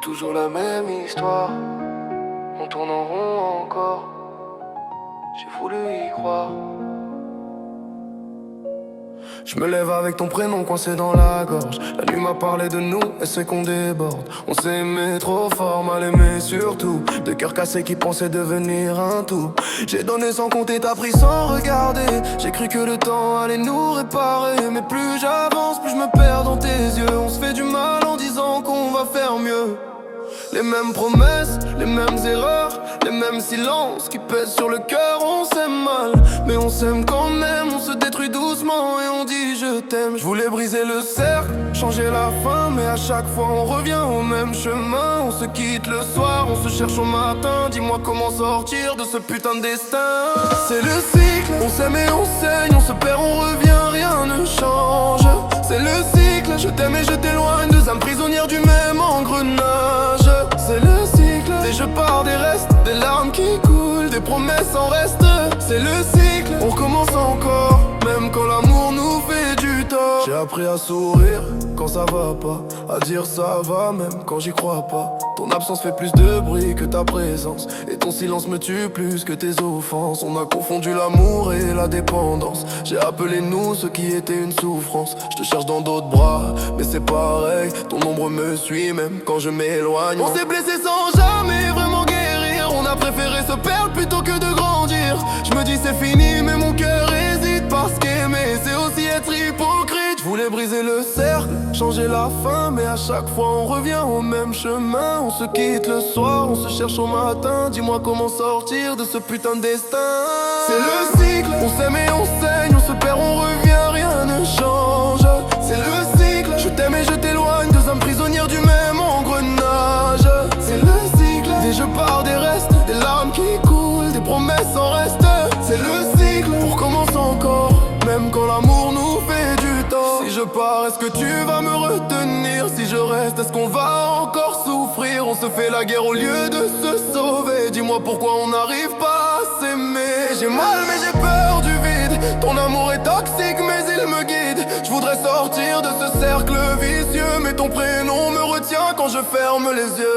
toujours la même histoire. On tourne en rond encore. J'ai voulu y croire. Je me lève avec ton prénom coincé dans la gorge. La nuit m'a parlé de nous et c'est qu'on déborde. On s'aimait trop fort, mal aimé surtout. Deux cœurs cassés qui pensaient devenir un tout. J'ai donné sans compter, t'as pris sans regarder. J'ai cru que le temps allait nous réparer. Mais plus j'avance, plus je me perds dans tes yeux. On se fait du mal en disant qu'on va faire mieux. Les mêmes promesses, les mêmes erreurs, les mêmes silences qui pèsent sur le cœur. On s'aime mal, mais on s'aime quand même. On se détruit doucement et on dit je t'aime. Je voulais briser le cercle, changer la fin, mais à chaque fois on revient au même chemin. On se quitte le soir, on se cherche au matin. Dis-moi comment sortir de ce putain de destin. C'est le cycle, on s'aime et on saigne. On se perd, on revient, rien ne change. C'est le cycle, je t'aime et je t'éloigne. Deux âmes prisonnières du même engrenage. C'est le cycle, des jeux par des restes, des larmes qui coulent, des promesses en reste. C'est le cycle, on recommence encore, même quand l'amour nous fait du tort. J'ai appris à sourire quand ça va pas, à dire ça va même quand j'y crois pas. Ton absence fait plus de bruit que ta présence, et ton silence me tue plus que tes offenses. On a confondu l'amour et la dépendance. J'ai appelé nous ce qui était une souffrance. Je te cherche dans d'autres bras, mais c'est pareil. Ton ombre me suit même quand je m'éloigne. On s'est blessé sans jamais vraiment guérir. On a préféré se perdre plutôt que de grandir. Je me dis c'est fini mais mon cœur hésite, parce qu'aimer c'est aussi être hypocrite. Je voulais briser le cercle, changer la fin, mais à chaque fois on revient au même chemin. On se quitte le soir, on se cherche au matin. Dis-moi comment sortir de ce putain de destin. C'est le cycle, on s'aime et on saigne. On se perd, on revient, rien ne change. C'est le cycle, je t'aime et je t'éloigne. Deux âmes prisonnières du même engrenage. C'est le cycle, des jeux par des restes, des larmes qui coulent, des promesses en reste. C'est le cycle, on recommence encore, même quand l'amour nous fait du tort. Si je pars, est-ce que tu vas me retenir? Si je reste, est-ce qu'on va encore souffrir? On se fait la guerre au lieu de se sauver. Dis-moi pourquoi on n'arrive pas à s'aimer. J'ai mal mais j'ai peur du vide. Ton amour est toxique mais il me guide. Je voudrais sortir de ce cercle vicieux, mais ton prénom me retient quand je ferme les yeux.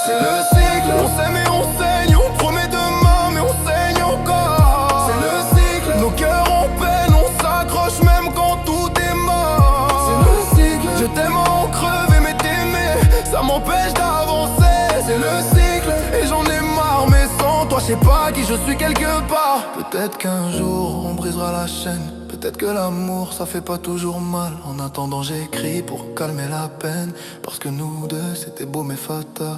C'est le cycle, on s'aime et on saigne. On promet demain mais on saigne encore. C'est le cycle, nos cœurs en peine. On s'accroche même quand tout est mort. C'est le cycle, je t'aime en crever mais t'aimer ça m'empêche d'avancer. C'est le cycle, et j'en ai marre. Mais sans toi je sais pas qui je suis quelque part. Peut-être qu'un jour on brisera la chaîne. Peut-être que l'amour ça fait pas toujours mal. En attendant j'écris pour calmer la peine, parce que nous deux c'était beau mais fata.